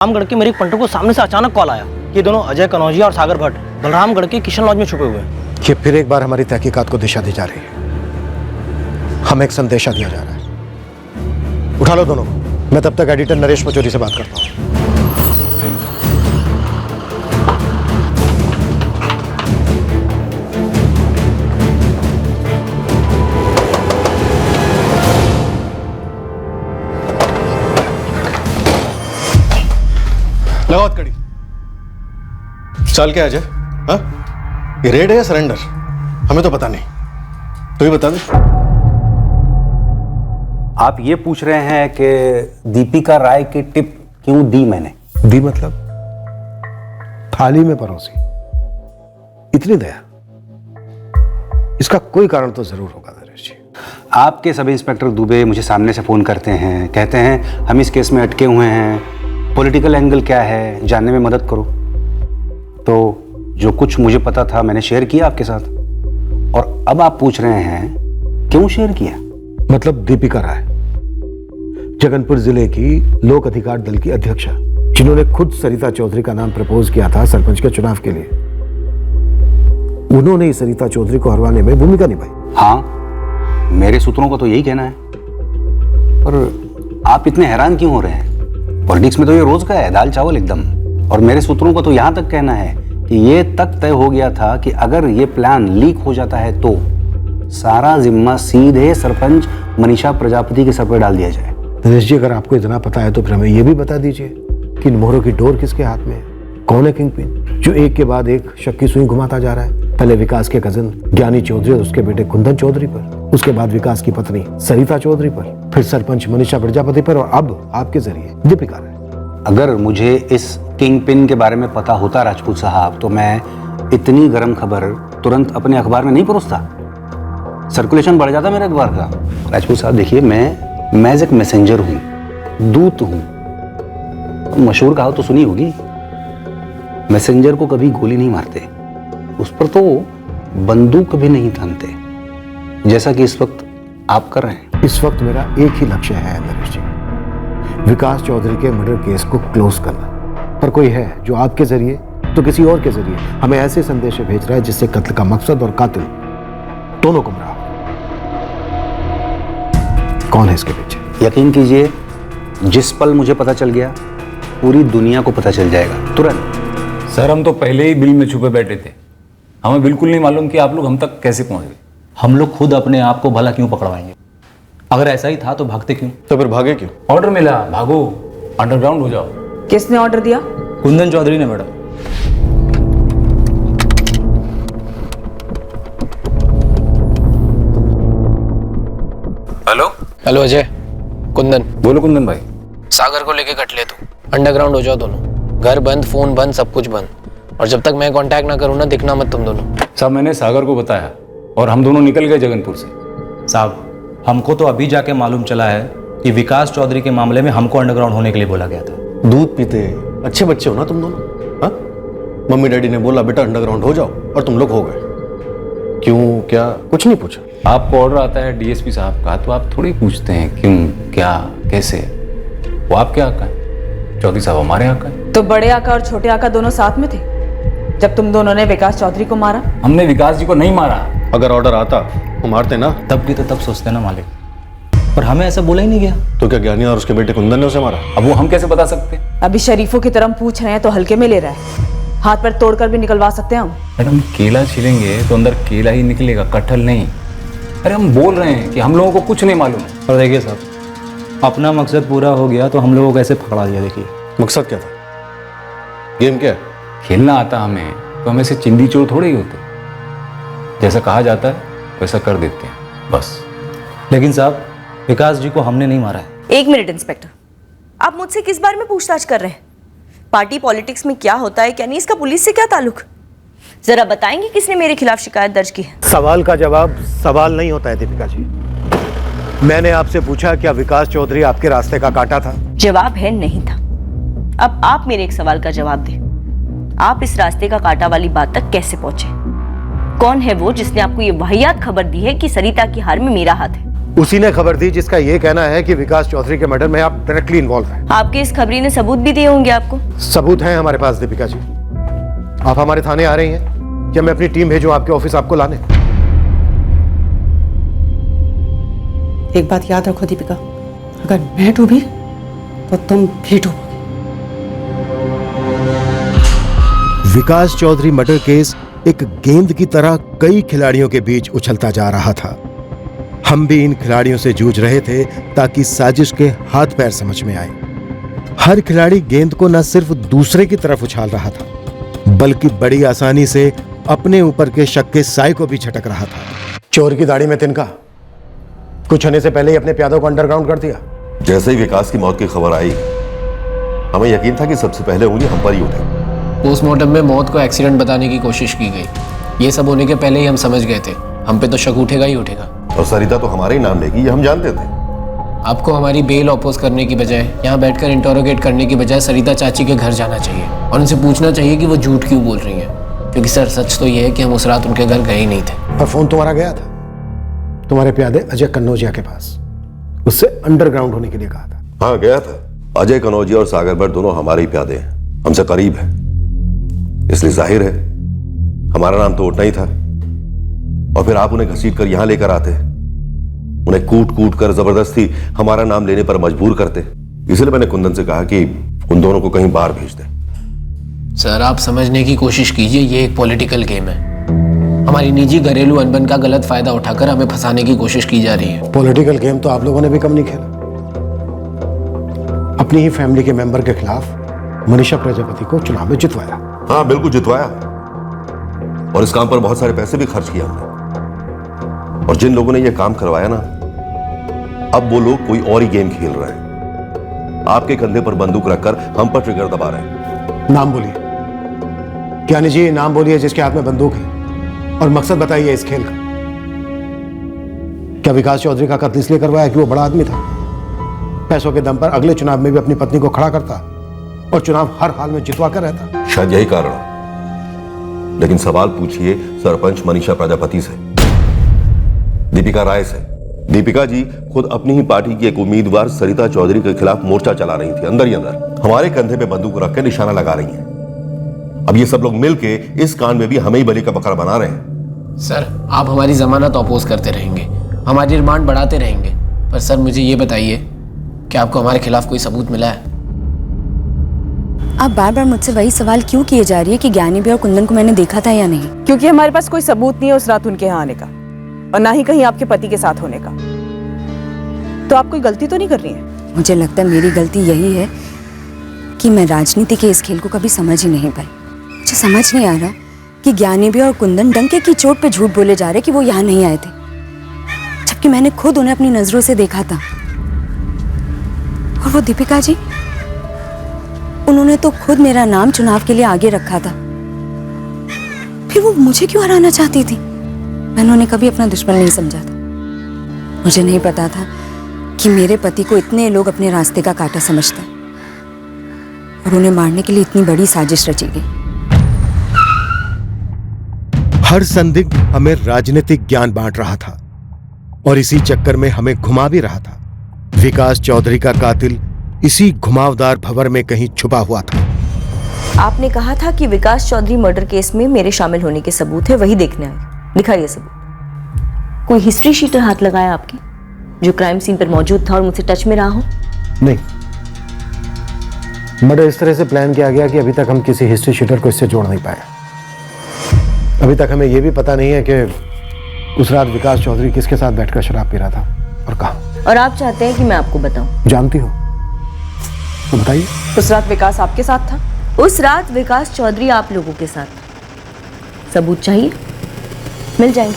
बलरामगढ़ के मेरे पंटू को सामने से अचानक कॉल आया कि ये दोनों अजय कनौजिया और सागर भट्ट बलरामगढ़ के किशन लॉज में छुपे हुए हैं। ये फिर एक बार हमारी तहकीकात को दिशा दी जा रही है। हमें एक संदेशा दिया जा रहा है। उठा लो दोनों को। मैं तब तक एडिटर नरेश पचौरी से बात करता हूँ। लगाओ कड़ी। चाल क्या है अजय? हाँ, ये रेड है या सरेंडर? हमें तो पता नहीं, तो ही बता दे। आप ये पूछ रहे हैं कि दीपिका राय की टिप क्यों दी मैंने? दी मतलब थाली में परोसी। इतनी दया, इसका कोई कारण तो जरूर होगा नरेश जी। आपके सब इंस्पेक्टर दुबे मुझे सामने से फोन करते हैं, कहते हैं हम इस केस में अटके हुए हैं, पॉलिटिकल एंगल क्या है जानने में मदद करो। तो जो कुछ मुझे पता था मैंने शेयर किया आपके साथ, और अब आप पूछ रहे हैं क्यों शेयर किया? मतलब दीपिका राय जगनपुर जिले की लोक अधिकार दल की अध्यक्षा, जिन्होंने खुद सरिता चौधरी का नाम प्रपोज किया था सरपंच के चुनाव के लिए, उन्होंने ही सरिता चौधरी को हरवाने में भूमिका निभाई। हाँ, मेरे सूत्रों का तो यही कहना है। पर आप इतने हैरान क्यों हो रहे हैं? पॉलिटिक्स में तो ये रोज का है, दाल चावल एकदम। और मेरे सूत्रों का तो यहां तक कहना है कि ये तक तय हो गया था कि अगर ये प्लान लीक हो जाता है तो सारा जिम्मा सीधे सरपंच मनीषा प्रजापति के सर पर डाल दिया जाए। नरेश जी, अगर आपको इतना पता है तो फिर हमें यह भी बता दीजिए कि इन मोहरों की डोर किसके हाथ में है? कौन है किंग पिन जो एक के बाद एक शक की सुई घुमाता जा रहा है? पहले विकास के कजन ज्ञानी चौधरी और उसके बेटे कुंदन चौधरी पर, उसके बाद विकास की पत्नी सरिता चौधरी पर, फिर सरपंच मनीषा प्रजापति पर, और अब आपके जरिए दीपिका राय। अगर मुझे इस किंग पिन के बारे में पता होता राजपूत साहब, तो मैं इतनी गर्म खबर तुरंत अपने अखबार में नहीं परोसता, सर्कुलेशन बढ़ जाता मेरे अखबार का। राजपूत साहब देखिए, मैं एक मैसेंजर हूँ, दूत हूँ। मशहूर कहावत तो सुनी होगी, मैसेंजर को कभी गोली नहीं मारते, उस पर तो बंदूक कभी नहीं थामते, जैसा कि इस वक्त आप कर रहे हैं। इस वक्त मेरा एक ही लक्ष्य है नरेश जी, विकास चौधरी के मर्डर केस को क्लोज करना। पर कोई है जो आपके जरिए तो किसी और के जरिए हमें ऐसे संदेश भेज रहा है जिससे कत्ल का मकसद और कातिल दोनों गुमराह हो। कौन है इसके पीछे? यकीन कीजिए, जिस पल मुझे पता चल गया पूरी दुनिया को पता चल जाएगा तुरंत। सर, हम तो पहले ही बिल में छुपे बैठे थे, हमें बिल्कुल नहीं मालूम कि आप लोग हम तक कैसे पहुंच गए। हम लोग खुद अपने आप को भला क्यों पकड़वाएंगे? अगर ऐसा ही था तो भागते क्यों? तो फिर भागे क्यों? ऑर्डर मिला, भागो, अंडरग्राउंड हो जाओ। किसने ऑर्डर दिया? कुंदन चौधरी ने madam. Hello hello Ajay, Kundan. बोलो कुंदन भाई। सागर को लेके कट ले तू, अंडरग्राउंड हो जाओ दोनों, घर बंद, फोन बंद, सब कुछ बंद, और जब तक मैं कांटेक्ट ना करूँ ना, दिखना मत तुम दोनों। साहब, मैंने सागर को बताया और हम दोनों निकल गए जगनपुर से। साहब, हमको तो अभी जाके मालूम चला है कि विकास चौधरी के मामले में हमको अंडरग्राउंड होने के लिए बोला गया था। दूध पीते अच्छे बच्चे हो ना तुम दोनों? हाँ, मम्मी डैडी ने बोला बेटा अंडरग्राउंड हो जाओ, और तुम लोग हो गए। क्यों, क्या? कुछ नहीं पूछा? आपको ऑर्डर आता है डीएसपी साहब का, तो आप थोड़ी पूछते हैं क्यों, क्या, कैसे। वो आपके आका है, चौधरी साहब हमारे आका है। तो बड़े आका और छोटे आका दोनों साथ में थे जब तुम दोनों ने विकास चौधरी को मारा? हमने विकास जी को नहीं मारा। अगर ऑर्डर आता तो मारते ना। तब की तो तब सोचते ना मालिक, पर हमें ऐसा बोला ही नहीं गया। तो क्या ज्ञानी और उसके बेटे कुंदन ने उसे मारा? अब वो हम कैसे बता सकते हैं? अभी शरीफों की तरह पूछ रहे हैं तो हल्के में ले रहा है, हाथ पर तोड़कर भी निकलवा सकते हैं हम। मैडम, केला छीलेंगे तो अंदर केला ही निकलेगा, कटहल नहीं। अरे हम बोल रहे हैं कि हम लोगों को कुछ नहीं मालूम है। और देखिए साहब, अपना मकसद पूरा हो गया तो हम लोगों को कैसे पकड़ा दिया? देखिए मकसद क्या था? गेम क्या है? खेलना आता हमें तो हम ऐसे चिंदी चोर थोड़े ही होते, जैसा कहा जाता है वैसा कर देते हैं बस। लेकिन साहब, विकास जी को हमने नहीं मारा है। एक मिनट इंस्पेक्टर, आप मुझसे किस बारे में पूछताछ कर रहे हैं? पार्टी पॉलिटिक्स में क्या होता है क्या नहीं, इसका पुलिस से क्या ताल्लुक? जरा बताएंगे किसने मेरे खिलाफ शिकायत दर्ज की है? सवाल का जवाब सवाल नहीं होता है दीपिका जी। मैंने आपसे पूछा क्या विकास चौधरी आपके रास्ते का कांटा था? जवाब है नहीं था। अब आप मेरे एक सवाल का जवाब दें, आप इस रास्ते का कांटा वाली बात तक कैसे पहुंचे? कौन है वो जिसने आपको ये वाहियात खबर दी है कि सरिता की हार में मेरा हाथ है? उसी ने खबर दी जिसका ये कहना है कि विकास चौधरी के मर्डर में आप डायरेक्टली इन्वॉल्व हैं। आपकी इस खबरी ने सबूत भी दिए होंगे आपको। सबूत हैं हमारे पास दीपिका जी। आप हमारे थाने आ रही हैं या मैं अपनी टीम भेजूं आपके ऑफिस आपको लाने? एक बात याद रखो दीपिका, अगर मैं डूबी तो तुम भी डूबोगे। विकास चौधरी मर्डर केस एक गेंद की तरह कई खिलाड़ियों के बीच उछलता जा रहा था। हम भी इन खिलाड़ियों से जूझ रहे थे ताकि साजिश के हाथ पैर समझ में आए। हर खिलाड़ी गेंद को न सिर्फ दूसरे की तरफ उछाल रहा था, बल्कि बड़ी आसानी से अपने ऊपर के शक के साए को भी झटक रहा था। चोर की दाढ़ी में तिनका, कुछ होने से पहले ही अपने प्यादों को अंडरग्राउंड कर दिया। जैसे ही विकास की मौत की खबर आई, हमें यकीन था कि सबसे पहले उंगली हम पर ही उठेगी। पोस्टमार्टम में मौत को एक्सीडेंट बताने की कोशिश की गई। ये सब होने के पहले ही हम समझ गए थे, हम पे तो शक उठेगा ही उठेगा। और सरिता तो हमारे ही नाम लेगी, ये हम जानते थे। आपको हमारी बेल अपोज करने की बजाय, यहाँ बैठकर इंटरोगेट करने की बजाय सरिता चाची के घर जाना चाहिए और उनसे पूछना चाहिए कि वो झूठ क्यों बोल रही हैं। क्योंकि सर सच तो ये है कि हम उस रात उनके घर गए ही नहीं थे। और फोन तुम्हारा गया था तुम्हारे प्यादे अजय कन्नौजिया के पास, उससे अंडरग्राउंड होने के लिए कहा था। हाँ गया था। अजय कन्नौजिया और सागर भट्ट दोनों हमारे ही प्यादे हैं, हमसे करीब है, इसलिए जाहिर है हमारा नाम तो उठना ही था। और फिर आप उन्हें घसीट कर यहां लेकर आते, उन्हें कूट कूट कर जबरदस्ती हमारा नाम लेने पर मजबूर करते। इसलिए मैंने कुंदन से कहा कि उन दोनों को कहीं बाहर भेज दें। सर आप समझने की कोशिश कीजिए, ये एक पॉलिटिकल गेम है। हमारी निजी घरेलू अनबन का गलत फायदा उठाकर हमें फंसाने की कोशिश की जा रही है। पॉलिटिकल गेम तो आप लोगों ने भी कम नहीं खेला। अपनी ही फैमिली के मेंबर के खिलाफ मनीषा प्रजापति को चुनाव में जितवाया। हाँ बिल्कुल जितवाया, और इस काम पर बहुत सारे पैसे भी खर्च किया हमने। और जिन लोगों ने यह काम करवाया ना, अब वो लोग कोई और ही गेम खेल रहे हैं। आपके कंधे पर बंदूक रखकर हम पर ट्रिगर दबा रहे हैं। नाम बोलिए, ज्ञानी जी नाम बोलिए जिसके हाथ में बंदूक है, और मकसद बताइए इस खेल का। क्या विकास चौधरी का कत्ल इसलिए करवाया कि वो बड़ा आदमी था? पैसों के दम पर अगले चुनाव में भी अपनी पत्नी को खड़ा करता और चुनाव हर हाल में जितवा कर रहता। शायद यही कारण है। लेकिन सवाल पूछिए सरपंच मनीषा प्रजापति से, दीपिका राय से। दीपिका जी खुद अपनी ही पार्टी की एक उम्मीदवार सरिता चौधरी के खिलाफ मोर्चा चला रही थी, अंदर ही अंदर हमारे कंधे पे बंदूक रख के निशाना लगा रही हैं। अब ये सब लोग मिलके इस कांड में भी हमें ही बलि का बकरा बना रहे हैं। सर आप हमारी जमानत अपोज करते रहेंगे, हमारी रिमांड बढ़ाते रहेंगे, पर सर मुझे ये बताइए कि आपको हमारे खिलाफ कोई सबूत मिला है? आप बार बार मुझसे वही सवाल क्यों किए जा रही है कि ज्ञानी भी और कुंदन को मैंने देखा था या नहीं? क्योंकि हमारे पास कोई सबूत नहीं है उस रात उनके यहाँ आने का, और ना ही कहीं आपके पति के साथ होने का। तो आप कोई गलती तो नहीं कर रही हैं? मुझे लगता है मेरी गलती यही है कि मैं राजनीति के इस खेल को कभी समझ ही नहीं पाई। मुझे समझ नहीं आ रहा कि ज्ञानी भी और कुंदन डंके की चोट पे झूठ बोले जा रहे कि वो यहाँ नहीं आए थे, जबकि मैंने खुद उन्हें अपनी नजरों से देखा था। और वो दीपिका जी, उन्होंने तो खुद मेरा नाम चुनाव के लिए आगे रखा था, फिर वो मुझे क्यों हराना चाहती थी? मैंने उन्हें कभी अपना दुश्मन नहीं समझा था। मुझे नहीं पता था कि मेरे पति को इतने लोग अपने रास्ते का कांटा समझते हैं और उन्हें मारने के लिए इतनी बड़ी साजिश रची गई। हर संदिग्ध हमें राजनीतिक ज्ञान बांट रहा था और इसी चक्कर में हमें घुमा भी रहा था। विकास चौधरी का कातिल इसी घुमावदार भंवर में कहीं छुपा हुआ था। आपने कहा था कि विकास चौधरी मर्डर केस में मेरे शामिल होने के सबूत है, वही देखने आए। दिखाइए सबूत। कोई हिस्ट्री शीटर हाथ लगाया आपके, जो क्राइम सीन पर मौजूद था और मुझसे टच में रहा हो? नहीं, मर्डर इस तरह से प्लान किया गया कि अभी तक हम किसी हिस्ट्री शीटर को इससे जोड़ नहीं पाए। अभी तक हमें यह भी पता नहीं है कि उस रात विकास चौधरी किसके साथ बैठकर शराब पी रहा था और कहां। और आप चाहते हैं कि मैं आपको बताऊं? जानती हो तो बताइए। उस रात विकास आपके साथ था? उस रात विकास चौधरी आप लोगों के साथ था। सबूत चाहिए? मिल जाएंगे।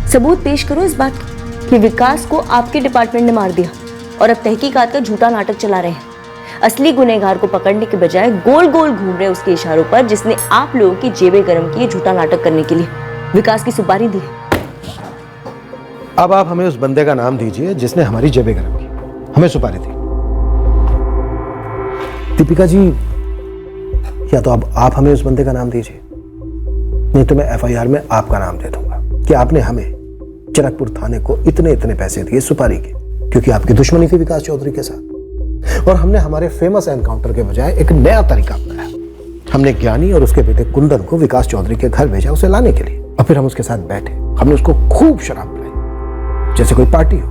सबूत पेश करो इस बात कि विकास को आपके डिपार्टमेंट ने मार दिया और अब तहकीकात का झूठा नाटक चला रहे हैं। असली गुनहगार को पकड़ने के बजाय गोल गोल घूम रहे उसके इशारों पर, जिसने आप लोगों की जेबें गर्म की झूठा नाटक करने के लिए विकास की सुपारी दी। अब आप हमें उस बंदे का नाम दीजिए जिसने हमारी जेबें गर्म की, हमें सुपारी दी। दीपिका जी, या तो अब आप हमें उस बंदे का नाम दीजिए, नहीं तो मैं एफआईआर में आपका नाम दे दूंगा कि आपने हमें जनकपुर थाने को इतने इतने पैसे दिए सुपारी के, क्योंकि आपकी दुश्मनी थी विकास चौधरी के साथ। और हमने हमारे फेमस एनकाउंटर के बजाय एक नया तरीका अपनाया। हमने ज्ञानी और उसके बेटे कुंदन को विकास चौधरी के घर भेजा उसे लाने के लिए, और फिर हम उसके साथ बैठे। हमने उसको खूब शराब पिलाई जैसे कोई पार्टी हो।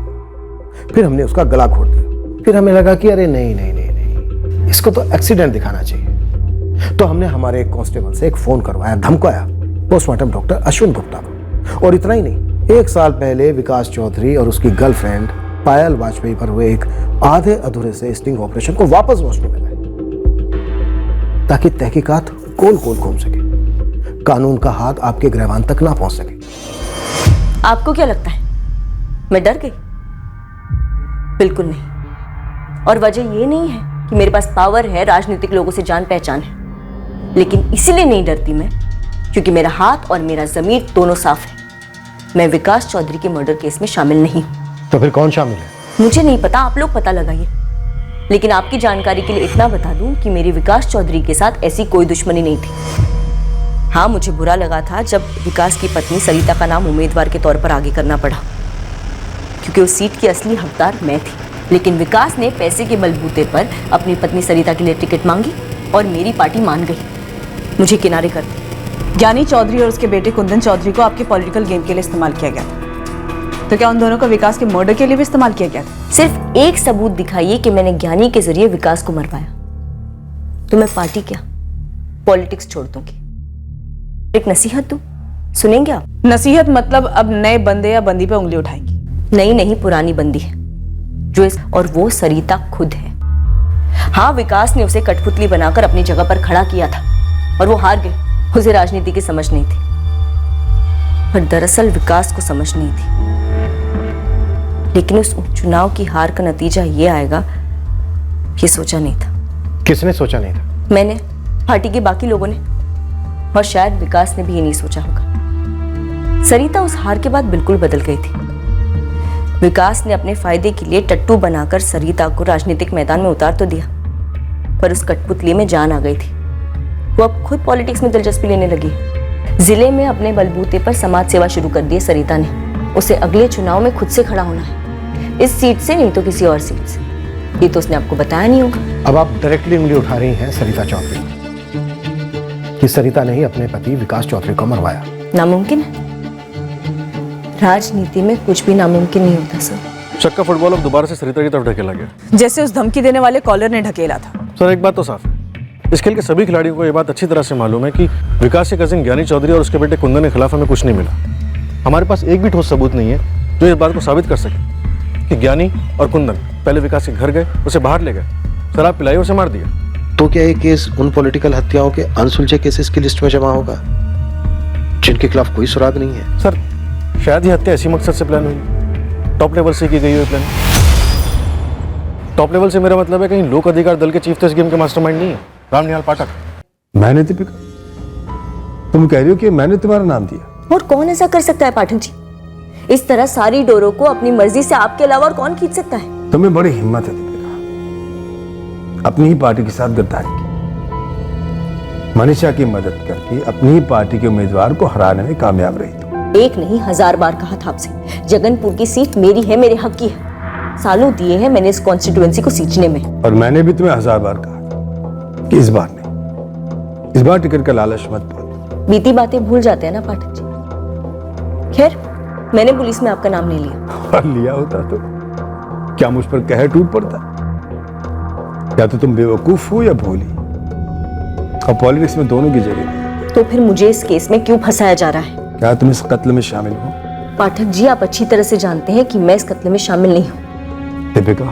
फिर हमने उसका गला घोट दिया। फिर हमें लगा कि अरे नहीं नहीं नहीं नहीं, इसको तो एक्सीडेंट दिखाना चाहिए। तो हमने हमारे एक कांस्टेबल से एक फोन करवाया, धमकाया पोस्टमार्टम डॉक्टर अश्विन गुप्ता को। और इतना ही नहीं, 1 साल पहले विकास चौधरी और उसकी गर्लफ्रेंड पायल वाजपेयी पर हुए एक आधे अधूरे से स्टिंग ऑपरेशन को वापस रोशनी में लाए, ताकि तहकीकात गोल गोल घूम सके, कानून का हाथ आपके गिरबान तक ना पहुंच सके। आपको क्या लगता है मैं डर गई? बिल्कुल नहीं। और वजह ये नहीं है कि मेरे पास पावर है, राजनीतिक लोगों से जान पहचान है, लेकिन इसीलिए नहीं डरती मैं क्योंकि मेरा हाथ और मेरा जमीर दोनों साफ है। मैं विकास चौधरी के मर्डर केस में शामिल नहीं हूं। तो फिर कौन शामिल है? मुझे नहीं पता, आप लोग पता लगाइए। लेकिन आपकी जानकारी के लिए इतना बता दूं कि मेरी विकास चौधरी के साथ ऐसी कोई दुश्मनी नहीं थी। हाँ, मुझे बुरा लगा था जब विकास की पत्नी सरिता का नाम उम्मीदवार के तौर पर आगे करना पड़ा, क्योंकि उस सीट की असली हकदार मैं थी। लेकिन विकास ने पैसे के बलबूते पर अपनी पत्नी सरिता के लिए टिकट मांगी और मेरी पार्टी मान गई, मुझे किनारे कर दी। ज्ञानी चौधरी और उसके बेटे कुंदन चौधरी को आपके पॉलिटिकल गेम के लिए इस्तेमाल किया गया था, तो क्या उन दोनों को विकास के मर्डर के लिए भी इस्तेमाल किया गया था? सिर्फ एक सबूत दिखाइए कि मैंने ज्ञानी के जरिए विकास को मरवाया, तो मैं पार्टी क्या पॉलिटिक्स छोड़ दूंगी। एक नसीहत दूं, सुनेंगे आप? नसीहत मतलब अब नए बंदे या बंदी पे उंगली उठाएंगी? नई नहीं, पुरानी बंदी है जो और वो सरिता खुद है। हाँ, विकास ने उसे कठपुतली बनाकर अपनी जगह पर खड़ा किया था और वो हार गई। उसे राजनीति की समझ नहीं थी, पर दरअसल विकास को समझ नहीं थी। लेकिन उस उपचुनाव की हार का नतीजा ये आएगा, ये सोचा नहीं था। किसने सोचा नहीं था? मैंने, पार्टी के बाकी लोगों ने, और शायद विकास ने भी ये नहीं सोचा होगा। सरिता उस हार के बाद बिल्कुल बदल गई थी। विकास ने अपने फायदे के लिए टट्टू बनाकर सरिता को राजनीतिक मैदान में उतार तो दिया, पर उस कठपुतली में जान आ गई थी। वो अब खुद पॉलिटिक्स में दिलचस्पी लेने लगी। जिले में अपने बलबूते पर समाज सेवा शुरू कर दी है सरिता ने। उसे अगले चुनाव में खुद से खड़ा होना है, इस सीट से नहीं तो किसी और सीट से। ये तो उसने आपको बताया नहीं होगा। अब आप डायरेक्टली उंगली उठा रही हैं सरिता चौधरी कि सरिता ने ही अपने पति विकास चौधरी को मरवाया। नामुमकिन है, राजनीति में कुछ भी नामुमकिन नहीं होता सर। चक्का फुटबॉल अब दोबारा से सरिता की तरफ ढकेला गया, जैसे उस धमकी देने वाले कॉलर ने ढकेला था। सर एक बात तो साफ है, इस खेल के सभी खिलाड़ियों को ये बात अच्छी तरह से मालूम है कि विकास के कजिन ज्ञानी चौधरी और उसके बेटे कुंदन के खिलाफ हमें कुछ नहीं मिला। हमारे पास एक भी ठोस सबूत नहीं है जो इस बात को साबित कर सके कि ज्ञानी और कुंदन पहले विकास के घर गए, उसे बाहर ले गए, शराब पिलाई, उसे मार दिया। तो क्या ये केस उन पॉलिटिकल हत्याओं के अनसुलझे केसेस की लिस्ट में जमा होगा जिनके खिलाफ कोई सुराग नहीं है? सर शायद ये हत्या ऐसी मकसद से प्लान हुई, टॉप लेवल से की गई हुई प्लान। टॉप लेवल से मेरा मतलब है कहीं लोक अधिकार दल के चीफ तो इस गेम के मास्टरमाइंड नहीं है, रामनिहाल पाठक। मैंने दीपिका, तुम कह रही हो कि मैंने तुम्हारा नाम दिया? और कौन ऐसा कर सकता है पाठक जी? इस तरह सारी डोरों को अपनी मर्जी से आपके अलावा और कौन खींच सकता है? तुम्हें बड़ी हिम्मत है दीपिका, अपनी ही पार्टी के साथ गद्दारी की, मनीषा की मदद करके अपनी ही पार्टी के उम्मीदवार को हराने में कामयाब रही। तो एक नहीं 1000 बार कहा था आपसे, जगनपुर की सीट मेरी है, मेरे हक की है। सालों दिए हैं मैंने इस कॉन्स्टिट्यूएंसी को सींचने में, और मैंने भी तुम्हें 1000 बार कहा कि इस बार नहीं, इस बार टिकट का लालच मत पालो। बीती बातें भूल जाते हैं ना पाठक जी। खैर, मैंने पुलिस में आपका नाम नहीं लिया। और लिया होता तो क्या मुझ पर कहर टूट पड़ता? या तो तुम बेवकूफ हो या भोली, और पॉलिटिक्स में दोनों की जगह। तो फिर मुझे इस केस में क्यों फंसाया जा रहा है? क्या तुम इस कत्ल में शामिल हो? पाठक जी, आप अच्छी तरह से जानते हैं कि मैं इस कत्ल में शामिल नहीं हूं। दीपिका,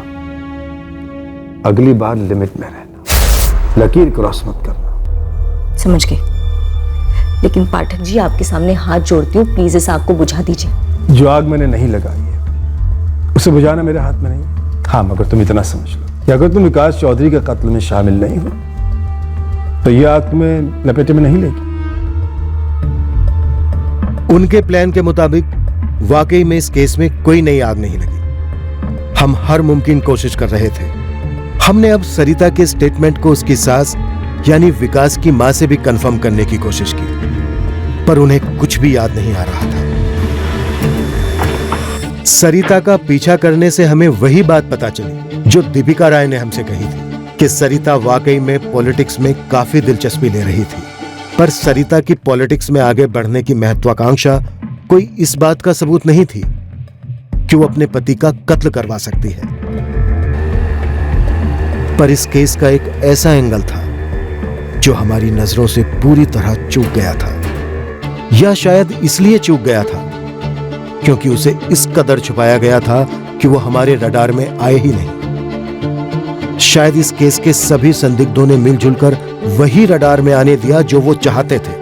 अगली बार लिमिट में रहना, लकीर क्रॉस मत करना। समझ गए, लेकिन पाठक जी आपके सामने हाथ जोड़ती हूँ, प्लीज इस आग को बुझा दीजिए। जो आग मैंने नहीं लगाई है उसे बुझाना मेरे हाथ में नहीं। हाँ, मगर तुम इतना समझ लो कि अगर तुम विकास चौधरी के कत्ल में शामिल नहीं हो तो यह आग तुम्हें लपेटे में नहीं लेगी। उनके प्लान के मुताबिक वाकई में इस केस में कोई नई आग नहीं लगी। हम हर मुमकिन कोशिश कर रहे थे। हमने अब सरिता के स्टेटमेंट को उसकी सास यानी विकास की मां से भी कंफर्म करने की कोशिश की, पर उन्हें कुछ भी याद नहीं आ रहा था। सरिता का पीछा करने से हमें वही बात पता चली जो दीपिका राय ने हमसे कही थी कि सरिता वाकई में पॉलिटिक्स में काफी दिलचस्पी ले रही थी। पर सरिता की पॉलिटिक्स में आगे बढ़ने की महत्वाकांक्षा कोई इस बात का सबूत नहीं थी कि वो अपने पति का कत्ल करवा सकती है। पर इस केस का एक ऐसा एंगल था जो हमारी नजरों से पूरी तरह चूक गया था, या शायद इसलिए चूक गया था क्योंकि उसे इस कदर छुपाया गया था कि वो हमारे रडार में आए ही नहीं। शायद इस केस के सभी संदिग्धों ने मिलजुल कर वही रडार में आने दिया जो वो चाहते थे,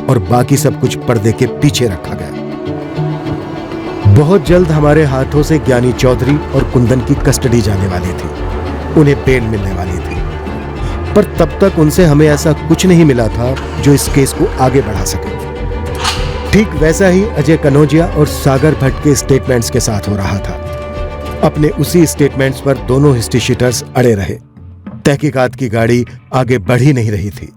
और बाकी सब कुछ पर्दे के पीछे रखा गया। बहुत जल्द हमारे हाथों से ज्ञानी चौधरी और कुंदन की कस्टडी जाने वाली थी, उन्हें बेल मिलने वाली थी। पर तब तक उनसे हमें ऐसा कुछ नहीं मिला था जो इस केस को आगे बढ़ा सके। ठीक वैसा ही अजय कनौजिया और सागर भट्ट के स्टेटमेंट्स के साथ हो रहा था। अपने उसी स्टेटमेंट्स पर दोनों हिस्ट्री शीटर्स अड़े रहे। तहकीकात की गाड़ी आगे बढ़ ही नहीं रही थी।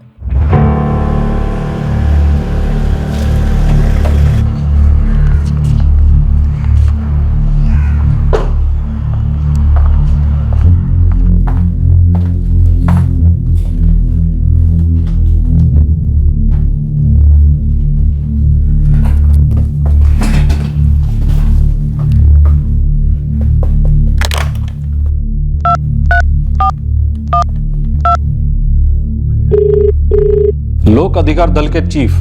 लोक अधिकार दल के चीफ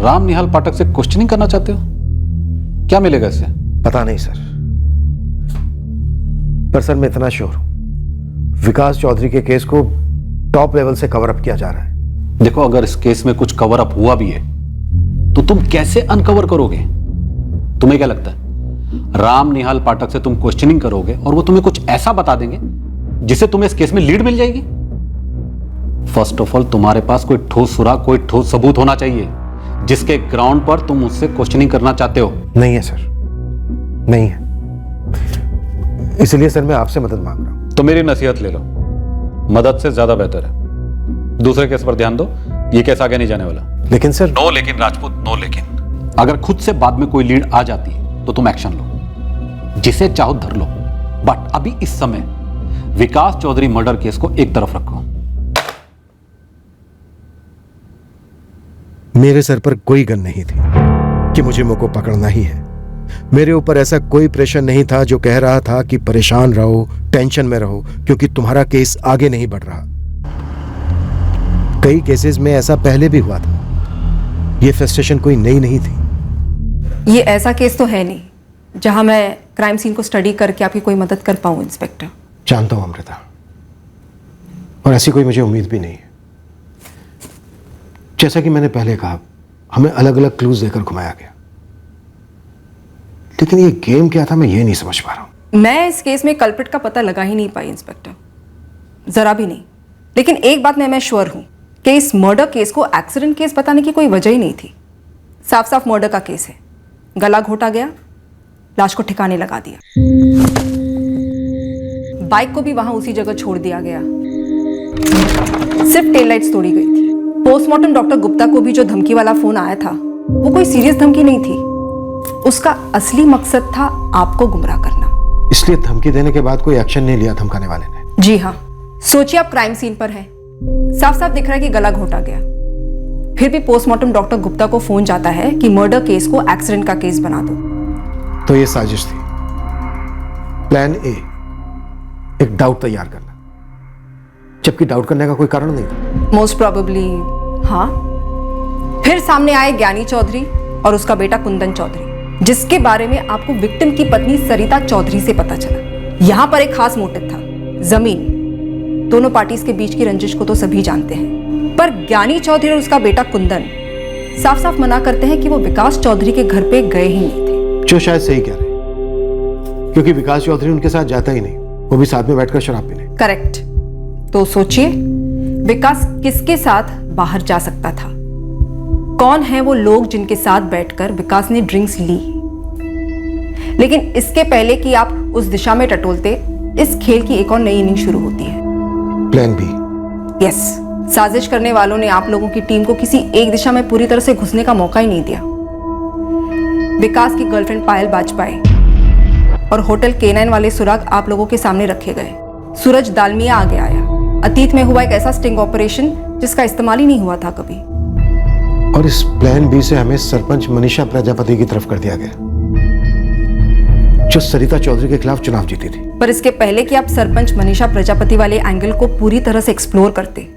राम निहाल पाठक से क्वेश्चनिंग करना चाहते हो? क्या मिलेगा इससे? पता नहीं सर, पर सर मैं इतना श्योर हूं विकास चौधरी के केस को टॉप लेवल से कवर अप किया जा रहा है। देखो, अगर इस केस में कुछ कवर अप हुआ भी है तो तुम कैसे अनकवर करोगे? तुम्हें क्या लगता है राम निहाल पाठक से तुम क्वेश्चनिंग करोगे और वो तुम्हें कुछ ऐसा बता देंगे जिससे तुम्हें इस केस में लीड मिल जाएगी? फर्स्ट ऑफ ऑल तुम्हारे पास कोई ठोस सुराग, कोई ठोस सबूत होना चाहिए जिसके ग्राउंड पर तुम उससे क्वेश्चनिंग करना चाहते हो। नहीं है सर, नहीं है। इसलिए सर मैं आपसे मदद मांग रहा हूं। तो मेरी नसीहत ले लो, मदद से ज्यादा बेहतर है। दूसरे केस पर ध्यान दो, ये केस आगे नहीं जाने वाला। लेकिन सर नो लेकिन राजपूत, नो लेकिन। अगर खुद से बाद में कोई लीड आ जाती है तो तुम एक्शन लो, जिसे चाहो धर लो, बट अभी इस समय विकास चौधरी मर्डर केस को एक तरफ रखो। मेरे सर पर कोई गन नहीं थी कि मुझे मुझको पकड़ना ही है। मेरे ऊपर ऐसा कोई प्रेशर नहीं था जो कह रहा था कि परेशान रहो, टेंशन में रहो, क्योंकि तुम्हारा केस आगे नहीं बढ़ रहा। कई केसेस में ऐसा पहले भी हुआ था। यह फ्रस्ट्रेशन कोई नई नहीं थी। ये ऐसा केस तो है नहीं जहां मैं क्राइम सीन को स्टडी करके आपकी कोई मदद कर पाऊं इंस्पेक्टर। जानता हूं अमृता, और ऐसी कोई मुझे उम्मीद भी नहीं है। जैसा कि मैंने पहले कहा, हमें अलग अलग क्लूज देकर घुमाया गया, लेकिन ये गेम क्या था मैं ये नहीं समझ पा रहा हूं। मैं इस केस में कल्प्रिट का पता लगा ही नहीं पाई इंस्पेक्टर, जरा भी नहीं। लेकिन एक बात मैं श्योर हूं कि इस मर्डर केस को एक्सीडेंट केस बताने की कोई वजह ही नहीं थी। साफ साफ मर्डर का केस है। गला घोटा गया, लाश को ठिकाने लगा दिया, बाइक को भी वहां उसी जगह छोड़ दिया गया, सिर्फ टेल लाइट्स तोड़ी गई थी। पोस्टमार्टम डॉक्टर गुप्ता को भी जो धमकी वाला फोन आया था वो कोई सीरियस धमकी नहीं थी, उसका असली मकसद था आपको गुमराह करना। इसलिए धमकी देने के बाद कोई एक्शन नहीं लिया धमकाने वाले ने? जी हाँ, सोचिए आप क्राइम सीन पर हैं, साफ साफ दिख रहा है कि गला घोटा गया, फिर भी पोस्टमार्टम डॉक्टर गुप्ता को फोन जाता है कि मर्डर केस को एक्सीडेंट का केस बना दो। तो ये साजिश थी। प्लान ए, एक डाउट तैयार करना, जबकि डाउट करने का कोई कारण नहीं था। मोस्ट प्रोबेबली हाँ। फिर सामने आए ज्ञानी चौधरी और उसका बेटा कुंदन चौधरी, जिसके बारे में आपको विक्टिम की पत्नी सरिता चौधरी से पता चला। यहां पर एक खास मोटिव था, जमीन। दोनों पार्टीज के बीच की रंजिश को तो सभी जानते हैं, पर ज्ञानी चौधरी और उसका बेटा कुंदन साफ साफ मना करते हैं कि वो विकास चौधरी के घर पे गए ही नहीं थे। जो शायद सही कह रहे, क्योंकि विकास चौधरी उनके साथ जाता ही नहीं, वो भी साथ में बैठकर शराब पीने। करेक्ट। तो सोचिए विकास किसके साथ बाहर जा सकता था? कौन है वो लोग जिनके साथ बैठकर विकास ने ड्रिंक्स ली? लेकिन इसके पहले कि आप उस दिशा में टटोलते, इस खेल की एक और नई इनिंग शुरू होती है। Plan B. यस, साजिश करने वालों ने आप लोगों की टीम को किसी एक दिशा में पूरी तरह से घुसने का मौका ही नहीं दिया। विकास की गर्लफ्रेंड पायल बाजपेयी और होटल K9 वाले सुराग आप लोगों के सामने रखे गए। सूरज दालमिया आगे आया। अतीत में हुआ एक ऐसा स्टिंग ऑपरेशन जिसका इस्तेमाल ही नहीं हुआ था कभी। और इस प्लान बी से हमें सरपंच मनीषा प्रजापति की तरफ कर दिया गया, जो सरिता चौधरी के खिलाफ चुनाव जीती थी। पर इसके पहले कि आप सरपंच मनीषा प्रजापति वाले एंगल को पूरी तरह से एक्सप्लोर करते,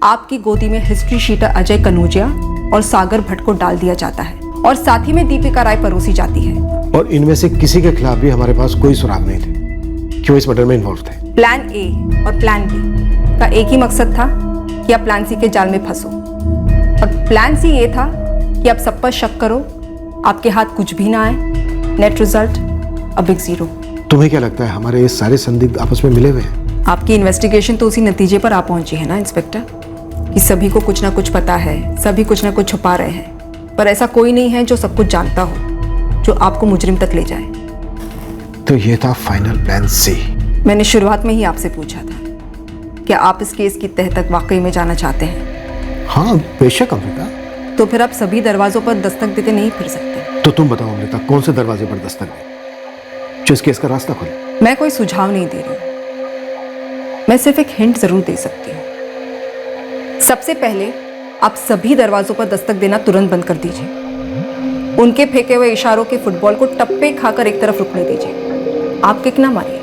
आपकी गोदी में हिस्ट्री शीटर अजय कनौजिया और सागर भट्ट को डाल दिया जाता है और साथ ही में दीपिका राय परोसी जाती है। और इनमें से किसी के खिलाफ भी हमारे पास कोई सुराग नहीं थे कि वो इस मर्डर में इन्वॉल्व थे। प्लान ए और प्लान बी का एक ही मकसद था कि आप प्लान सी के जाल में फंसो, और प्लान सी ये था कि आप सब पर शक करो, आपके हाथ कुछ भी ना आए, net result a big zero. तुम्हें क्या लगता है हमारे ये सारे संदिग्ध आपस में मिले हुए हैं? आपकी इन्वेस्टिगेशन तो उसी नतीजे पर आ पहुंची है ना इंस्पेक्टर, कि सभी को कुछ ना कुछ पता है, सभी कुछ ना कुछ छुपा रहे हैं, पर ऐसा कोई नहीं है जो सब कुछ जानता हो, जो आपको मुजरिम तक ले जाए। तो ये था फाइनल प्लान सी। मैंने शुरुआत में ही आपसे पूछा था, क्या आप इस केस की तह तक वाकई में जाना चाहते हैं? हाँ बेशक अमृता। तो फिर आप सभी दरवाजों पर दस्तक देते नहीं फिर सकते। तो तुम बताओ अमृता, कौन से दरवाजे पर दस्तक दे जो इस केस का रास्ता खोले? मैं कोई सुझाव नहीं दे रही, मैं सिर्फ एक हिंट जरूर दे सकती हूँ। सबसे पहले आप सभी दरवाजों पर दस्तक देना तुरंत बंद कर दीजिए। उनके फेंके हुए इशारों के फुटबॉल को टप्पे खाकर एक तरफ रुकने दीजिए। आप किक ना मारिए।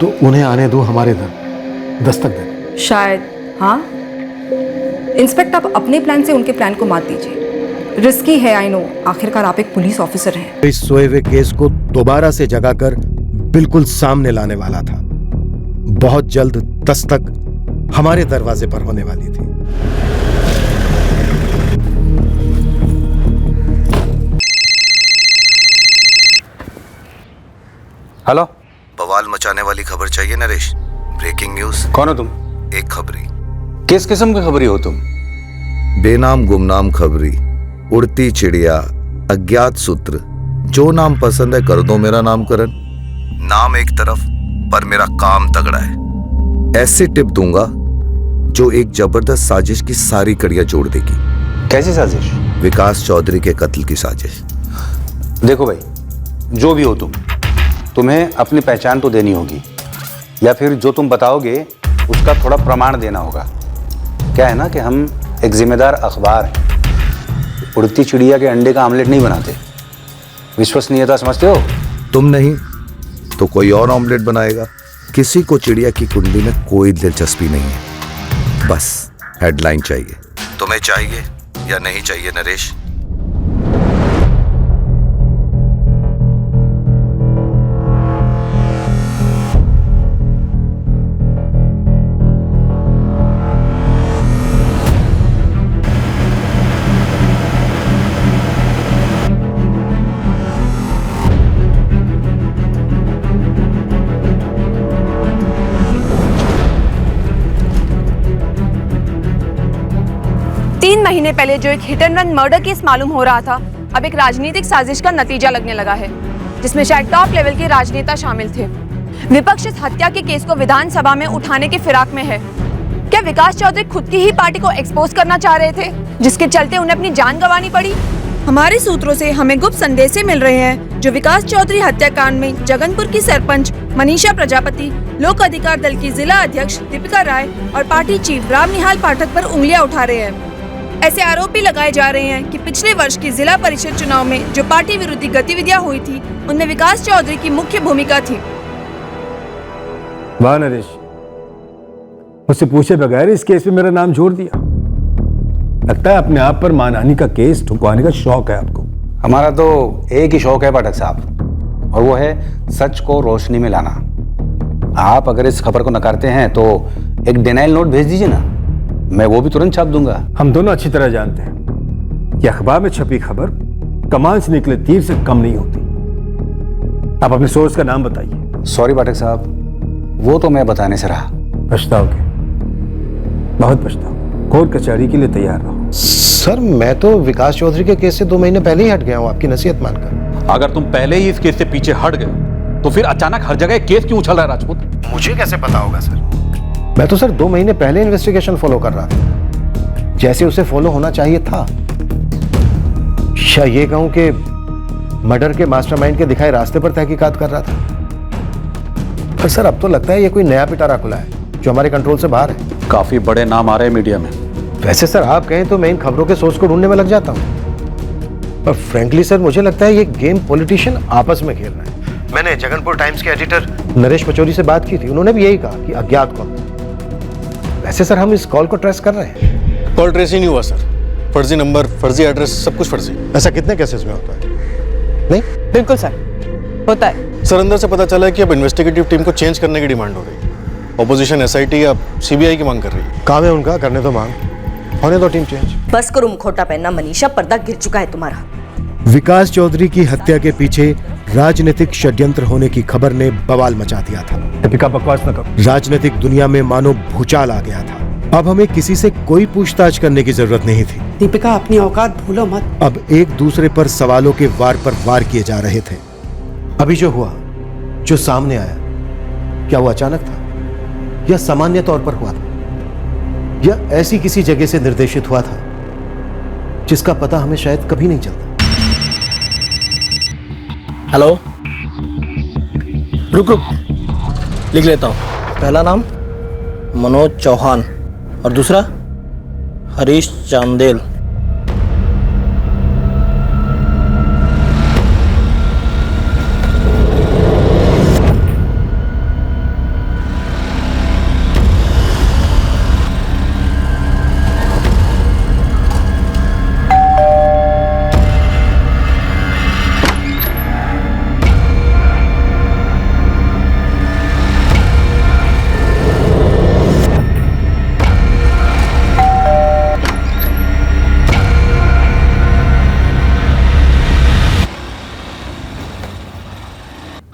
तो उन्हें आने दो हमारे घर, दस्तक दे। शायद हाँ। इंस्पेक्टर आप अपने प्लान से उनके प्लान को मात दीजिए। रिस्की है आई नो, आखिरकार आप एक पुलिस ऑफिसर हैं। इस सोए हुए केस को दोबारा से जगाकर बिल्कुल सामने लाने वाला था। बहुत जल्द दस्तक हमारे दरवाजे पर होने वाली थी। हेलो, बवाल मचाने वाली खबर चाहिए नरेश? Breaking news. कौन हो तुम? एक खबरी। किस किस्म की खबरी हो तुम? बेनाम गुमनाम खबरी, उड़ती चिड़िया, अज्ञात सूत्र, जो नाम पसंद है कर दो मेरा नामकरण। नाम एक तरफ पर मेरा काम तगड़ा है। ऐसे टिप दूंगा जो एक जबरदस्त साजिश की सारी कड़ियां जोड़ देगी। कैसी साजिश? विकास चौधरी के कत्ल की साजिश। देखो भाई, जो भी हो तुम्हें अपनी पहचान तो देनी होगी, या फिर जो तुम बताओगे उसका थोड़ा प्रमाण देना होगा। क्या है ना कि हम एक जिम्मेदार अखबार हैं, उड़ती चिड़िया के अंडे का आमलेट नहीं बनाते। विश्वसनीयता समझते हो? तुम नहीं तो कोई और ऑमलेट बनाएगा। किसी को चिड़िया की कुंडली में कोई दिलचस्पी नहीं है, बस हेडलाइन चाहिए। तुम्हें चाहिए या नहीं चाहिए नरेश? महीने पहले जो एक hit and run murder case मालूम हो रहा था, अब एक राजनीतिक साजिश का नतीजा लगने लगा है, जिसमें शायद टॉप लेवल के राजनेता शामिल थे। विपक्ष इस हत्या के केस को विधानसभा में उठाने के फिराक में है। क्या विकास चौधरी खुद की ही पार्टी को एक्सपोज करना चाह रहे थे, जिसके चलते उन्हें अपनी जान गंवानी पड़ी? हमारे सूत्रों से हमें गुप्त संदेश मिल रहे हैं जो विकास चौधरी हत्याकांड में जगनपुर की सरपंच मनीषा प्रजापति, लोक अधिकार दल की जिला अध्यक्ष दीपिका राय और पार्टी चीफ राम निहाल पाठक पर उंगलियां उठा रहे हैं। ऐसे आरोप भी लगाए जा रहे हैं कि पिछले वर्ष की जिला परिषद चुनाव में जो पार्टी विरोधी गतिविधियां हुई थी, उनमें विकास चौधरी की मुख्य भूमिका थी। वाह नरेश, मुझसे पूछे बगैर इस केस में मेरा नाम जोड़ दिया। लगता है अपने आप पर मानहानि का केस ठुकवाने का शौक है आपको। हमारा तो एक ही शौक है पाठक साहब, और वो है सच को रोशनी में लाना। आप अगर इस खबर को नकारते हैं तो एक डिनाइल नोट भेज दीजिए ना, मैं वो भी तुरंत छाप दूंगा। हम दोनों अच्छी तरह जानते हैं कि अखबार में छपी खबर कमान से निकले तीर से कम नहीं होती। आप अपने सोर्स का नाम बताइए। सॉरी पाठक साहब, वो तो मैं बताने से रहा। पछताओगे, बहुत पछताओगे। कोर्ट कचहरी के लिए तैयार रहो। सर मैं तो विकास चौधरी के केस से 2 महीने पहले ही हट गया हूँ, आपकी नसीहत मानकर। अगर तुम पहले ही इस केस से पीछे हट गए तो फिर अचानक हर जगह केस क्यों उछल रहा है राजपूत? मुझे कैसे पता होगा सर? मैं तो सर 2 महीने पहले इन्वेस्टिगेशन फॉलो कर रहा था, जैसे उसे फॉलो होना चाहिए था। या ये कहूं कि मर्डर के मास्टरमाइंड के दिखाए रास्ते पर तहकीकात कर रहा था। पर सर अब तो लगता है ये कोई नया पिटारा खुला है जो हमारे कंट्रोल से बाहर है। काफी बड़े नाम आ रहे हैं मीडिया में। वैसे सर आप कहें तो मैं इन खबरों के सोर्स को ढूंढने में लग जाता हूँ, पर फ्रैंकली सर मुझे लगता है ये गेम पॉलिटिशियन आपस में खेल रहे हैं। मैंने जगनपुर टाइम्स के एडिटर नरेश पचौरी से बात की थी, उन्होंने भी यही कहा कि अज्ञात कॉल। वैसे सर हम इस कॉल को ट्रेस कर रहे हैं। कॉल ट्रेस ही नहीं हुआ सर, फर्जी नंबर, फर्जी एड्रेस, सब कुछ फर्जी। ऐसा कितने केसेस में होता है? नहीं बिल्कुल सर, होता है। सर अंदर से पता चला है कि अब इन्वेस्टिगेटिव टीम को चेंज करने की डिमांड हो रही है। ऑपोजिशन एसआईटी अब सीबीआई की मांग कर रही है। काम है उनका, करने तो मांग, होने दो टीम चेंज। बस करो मुखौटा पहनना मनीषा, पर्दा गिर चुका है तुम्हारा। विकास चौधरी की हत्या के पीछे राजनीतिक षड्यंत्र होने की खबर ने बवाल मचा दिया था। दीपिका बकवास न करो। राजनीतिक दुनिया में मानो भूचाल आ गया था। अब हमें किसी से कोई पूछताछ करने की जरूरत नहीं थी। दीपिका अपनी औकात भूलो मत। अब एक दूसरे पर सवालों के वार पर वार किए जा रहे थे। अभी जो हुआ, जो सामने आया, क्या वो अचानक था या सामान्य तौर पर हुआ था, या ऐसी किसी जगह से निर्देशित हुआ था जिसका पता हमें शायद कभी नहीं चलता। हेलो, रुक रुक लिख लेता हूँ। पहला नाम मनोज चौहान और दूसरा हरीश चांदेल।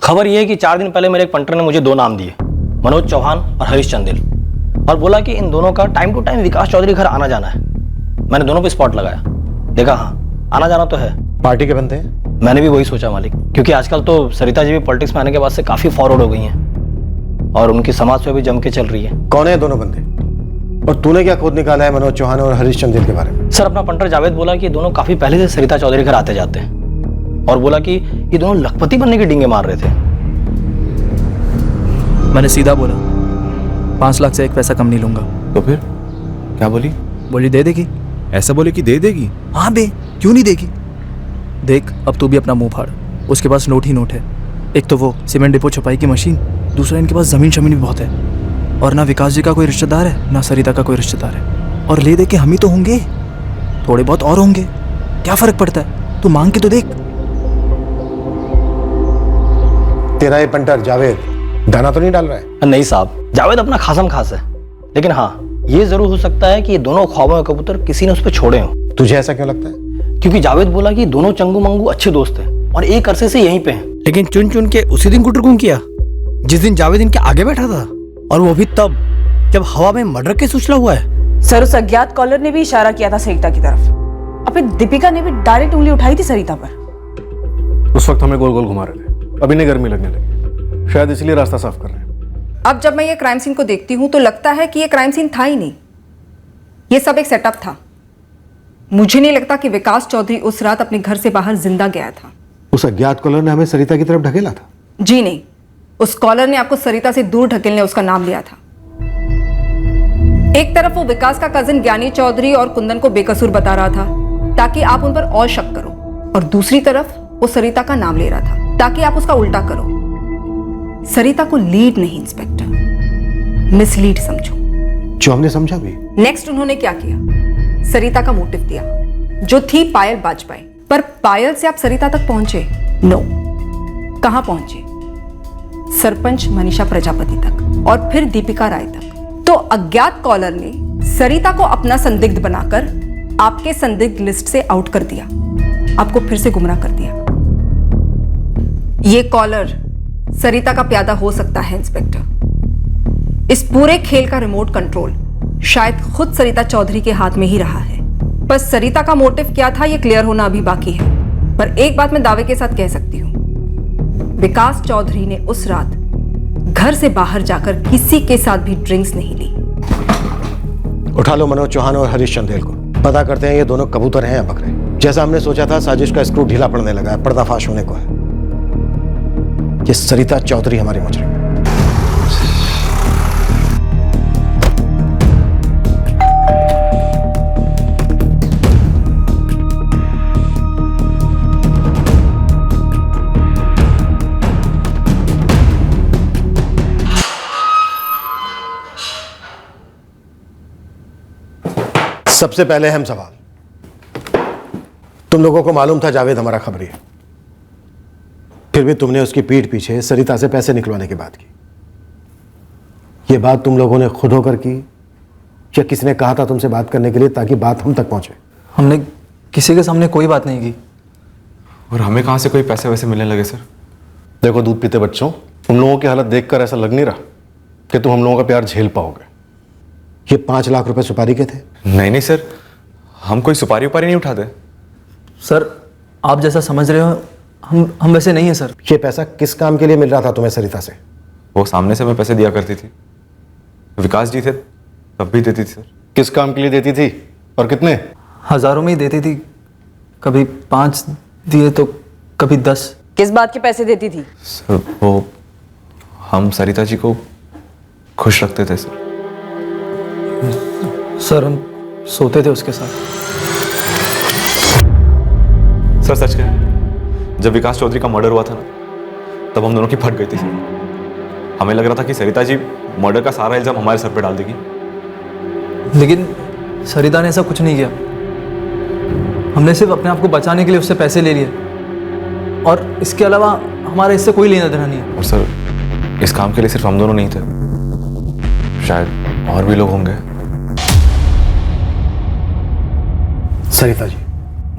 खबर यह है कि 4 दिन पहले मेरे एक पंटर ने मुझे 2 नाम दिए, मनोज चौहान और हरीश चंदेल, और बोला कि इन दोनों का टाइम टू टाइम विकास चौधरी घर आना जाना है। मैंने दोनों पे स्पॉट लगाया, देखा हाँ आना जाना तो है। पार्टी के बनते हैं? मैंने भी वही सोचा मालिक, क्योंकि आजकल तो सरिता जी भी पॉलिटिक्स में आने के बाद से काफी फॉरवर्ड हो गई हैं और उनकी समाज पे भी जम के चल रही है। कौन है दोनों बंदे, और तूने क्या खोद निकाला है मनोज चौहान और हरीश चंदेल के बारे में? सर अपना पंटर जावेद बोला कि दोनों काफी पहले से सरिता चौधरी घर आते जाते हैं, और बोला कि ये दोनों लखपति बनने की डींगे मार रहे थे। मैंने सीधा बोला 5 लाख से एक पैसा कम नहीं लूंगा। तो फिर क्या बोली? बोली दे देगी। ऐसा बोले कि दे देगी? हाँ बे, क्यों नहीं देगी। देख अब तू भी अपना मुंह फाड़, उसके पास नोट ही नोट है। एक तो वो सीमेंट डिपो छपाई की मशीन, दूसरा इनके पास जमीन शमीन भी बहुत है, और ना विकास जी का कोई रिश्तेदार है ना सरिता का कोई रिश्तेदार है, और ले दे के हम ही तो होंगे, थोड़े बहुत और होंगे, क्या फर्क पड़ता है, तू मांग के तो देख। तेरा ये पंटर जावेद दाना तो नहीं डाल रहा है? नहीं साहब, जावेद अपना खासम खास है, लेकिन हाँ ये जरूर हो सकता है कि ये दोनों ख्वाबों के कबूतर किसी ने उस पर छोड़े हों। तुझे ऐसा क्यों लगता है? क्योंकि जावेद बोला कि दोनों चंगू मंगू अच्छे दोस्त हैं और एक अरसे से यहीं पे हैं। लेकिन चुन चुन के उसी दिन कुटर कौन किया जिस दिन जावेद इनके आगे बैठा था, और वो भी तब जब हवा में मर्डर केस उछला हुआ है। सर उस अज्ञात कॉलर ने भी इशारा किया था सरिता की तरफ, और फिर दीपिका ने भी डायरेक्ट उंगली उठाई थी सरिता पर। उस वक्त हमें गोल गोल घुमा रहे थे, अभी नहीं गर्मी लगने लगी, शायद इसलिए रास्ता साफ कर रहे हैं। अब जब मैं ये क्राइम सीन को देखती हूँ तो लगता है कि ये क्राइम सीन था ही नहीं, ये सब एक सेटअप था। मुझे नहीं लगता कि विकास चौधरी उस रात अपने घर से बाहर जिंदा गया था। उस अज्ञात कॉलर ने हमें सरिता की तरफ ढकेला था? जी नहीं, उस कॉलर ने आपको सरिता से दूर ढकेलने उसका नाम लिया था। एक तरफ वो विकास का कजिन ज्ञानी चौधरी और कुंदन को बेकसूर बता रहा था ताकि आप उन पर और शक करो, और दूसरी तरफ वो सरिता का नाम ले रहा था ताकि आप उसका उल्टा करो। सरिता को लीड नहीं इंस्पेक्टर, मिसलीड समझो। जो हमने समझा भी। नेक्स्ट उन्होंने क्या किया, सरिता का मोटिव दिया जो थी पायल बाजपेयी, पर पायल से आप सरिता तक पहुंचे? नो। कहां पहुंचे? सरपंच मनीषा प्रजापति तक, और फिर दीपिका राय तक। तो अज्ञात कॉलर ने सरिता को अपना संदिग्ध बनाकर आपके संदिग्ध लिस्ट से आउट कर दिया, आपको फिर से गुमराह कर दिया। यह कॉलर सरिता का प्यादा हो सकता है इंस्पेक्टर। इस पूरे खेल का रिमोट कंट्रोल शायद खुद सरिता चौधरी के हाथ में ही रहा है। बस सरिता का मोटिव क्या था यह क्लियर होना अभी बाकी है, पर एक बात मैं दावे के साथ कह सकती हूं, विकास चौधरी ने उस रात घर से बाहर जाकर किसी के साथ भी ड्रिंक्स नहीं ली। उठा लो मनोज चौहान और हरीश चंदेल को, पता करते हैं ये दोनों कबूतर हैं या बकरे। जैसा हमने सोचा था, साजिश का स्क्रू ढीला पड़ने लगा है, पर्दाफाश होने को है। ये सरिता चौधरी हमारी मुजरिम है। सबसे पहले अहम सवाल, तुम लोगों को मालूम था जावेद हमारा खबरी है, फिर भी तुमने उसकी पीठ पीछे सरिता से पैसे निकलवाने की बात की। यह बात तुम लोगों ने खुद होकर की या किसी ने कहा था तुमसे बात करने के लिए ताकि बात हम तक पहुंचे? हमने किसी के सामने कोई बात नहीं की। और हमें कहाँ से कोई पैसे वैसे मिलने लगे सर? देखो दूध पीते बच्चों, तुम लोगों की हालत देखकर ऐसा लग नहीं रहा कि तुम हम लोगों का प्यार झेल पाओगे। ये 5 लाख रुपए सुपारी के थे? नहीं सर, हम कोई सुपारी उपारी नहीं उठाते। सर आप जैसा समझ रहे हो हम वैसे नहीं है सर। ये पैसा किस काम के लिए मिल रहा था तुम्हें सरिता से? वो सामने से मैं पैसे दिया करती थी, विकास जी थे तब भी देती थी सर। किस काम के लिए देती थी और कितने? हजारों में ही देती थी, कभी 5 दिए तो कभी 10। किस बात के पैसे देती थी? सर वो हम सरिता जी को खुश रखते थे सर। सर हम सोते थे उसके साथ। सर सच कहें, जब विकास चौधरी का मर्डर हुआ था ना, तब हम दोनों की फट गई थी सर। हमें लग रहा था कि सरिता जी मर्डर का सारा इल्जाम हमारे सर पे डाल देगी, लेकिन सरिता ने ऐसा कुछ नहीं किया। हमने सिर्फ अपने आप को बचाने के लिए उससे पैसे ले लिए और इसके अलावा हमारा इससे कोई लेना देना नहीं है। और सर इस काम के लिए सिर्फ हम दोनों नहीं थे, शायद और भी लोग होंगे। सरिता जी,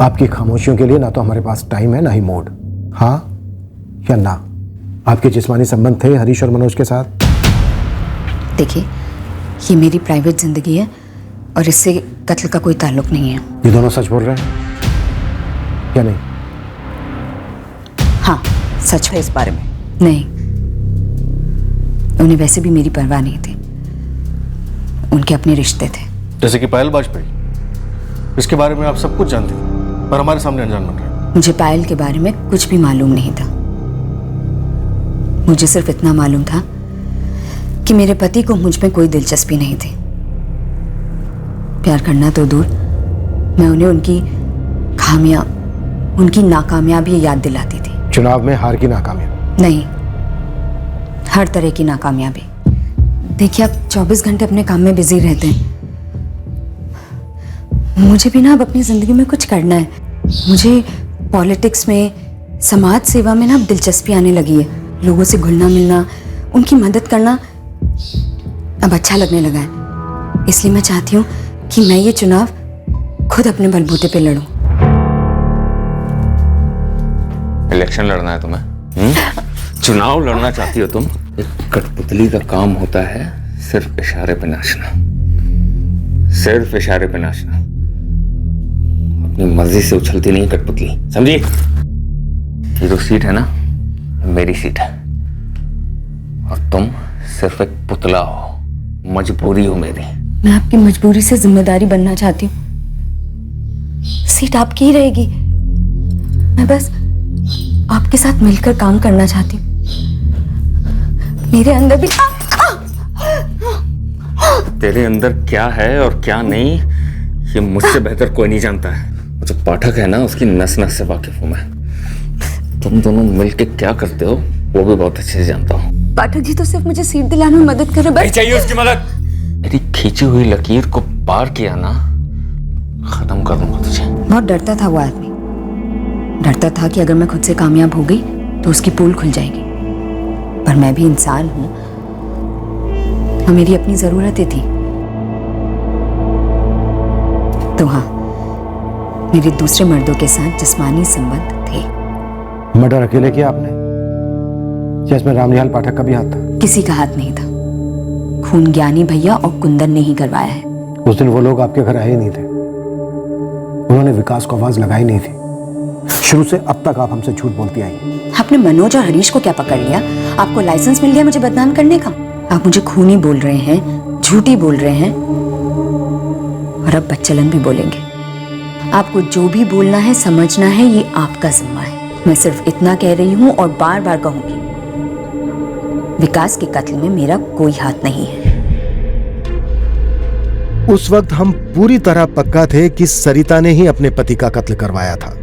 आपकी खामोशियों के लिए ना तो हमारे पास टाइम है ना ही मूड। हाँ या ना? आपके जिस्मानी संबंध थे हरीश और मनोज के साथ? देखिए, ये मेरी प्राइवेट जिंदगी है और इससे कत्ल का कोई ताल्लुक नहीं है। ये दोनों सच बोल रहे हैं या नहीं? हाँ, सच है इस बारे में। नहीं, उन्हें वैसे भी मेरी परवाह नहीं थी, उनके अपने रिश्ते थे। जैसे कि पायल वाजपेयी, इसके बारे में आप सब कुछ जानते थे पर हमारे सामने अनजान बन रहे। मुझे पायल के बारे में कुछ भी मालूम नहीं था। मुझे सिर्फ इतना मालूम था कि मेरे पति को मुझ में कोई दिलचस्पी नहीं थी। प्यार करना तो दूर, मैं उन्हें उनकी खामियां, उनकी नाकामयाबी याद दिलाती थी। चुनाव में हार की नाकामयाबी? नहीं, हर तरह की नाकामयाबी। देखिए, आप 24 घंटे अपने काम में बिजी रहते हैं। मुझे भी ना अब अपनी जिंदगी में कुछ करना है। मुझे पॉलिटिक्स में, समाज सेवा में ना अब दिलचस्पी आने लगी है। लोगों से घुलना मिलना, उनकी मदद करना अब अच्छा लगने लगा है। इसलिए मैं चाहती हूँ कि मैं ये चुनाव खुद अपने बलबूते पे लड़ूं। इलेक्शन लड़ना है तुम्हें? चुनाव लड़ना चाहती हो तुम? एक कठपुतली का काम होता है सिर्फ इशारे पे नाचना, सिर्फ इशारे पे नाचना। अपनी मर्जी से उछलती नहीं कठपुतली, समझी? ये जो सीट है ना, मेरी सीट है और तुम सिर्फ एक पुतला हो, मजबूरी हो मेरी। मैं आपकी मजबूरी से जिम्मेदारी बनना चाहती हूँ। सीट आपकी ही रहेगी। मैं बस आपके साथ मिलकर काम करना चाहती हूँ। मेरे अंदर भी तेरे अंदर क्या है और क्या नहीं, ये मुझसे बेहतर कोई नहीं जानता है। जो पाठक है ना, उसकी नस नस से वाकिफ हूं मैं। तुम दोनों मिलके क्या करते हो वो भी बहुत अच्छे से जानता हूँ। पाठक जी तो सिर्फ मुझे सीट दिलाने में मदद कर रहे, बस। नहीं चाहिए उसकी मदद। मेरी खींची हुई लकीर को पार किया ना, खत्म कर दूंगा तुझे। बहुत डरता था वो आदमी। डरता था कि अगर मैं खुद से कामयाब हो गई तो उसकी पोल खुल जाएगी। पर मैं भी इंसान हूं और मेरी अपनी जरूरतें थी। तो हाँ, मेरे दूसरे मर्दों के साथ जिस्मानी संबंध थे। मर्डर अकेले किया आपने या इसमें रामनिहाल पाठक का भी हाथ था? किसी का हाथ नहीं था। खून ज्ञानी भैया और कुंदन ने ही करवाया है। उस दिन वो लोग आपके घर आए नहीं थे, उन्होंने विकास को आवाज लगाई नहीं थी। शुरू से अब तक आप हमसे झूठ बोलती आई। आपने मनोज और हरीश को क्या पकड़ लिया? आपको लाइसेंस मिल गया मुझे बदनाम करने का? आप मुझे खूनी बोल रहे हैं, झूठी बोल रहे हैं और अब बच्चलन भी बोलेंगे। आपको जो भी बोलना है, समझना है, ये आपका जिम्मा है। मैं सिर्फ इतना कह रही हूँ और बार बार कहूंगी, विकास के कत्ल में मेरा कोई हाथ नहीं है। उस वक्त हम पूरी तरह पक्का थे कि सरिता ने ही अपने पति का कत्ल करवाया था,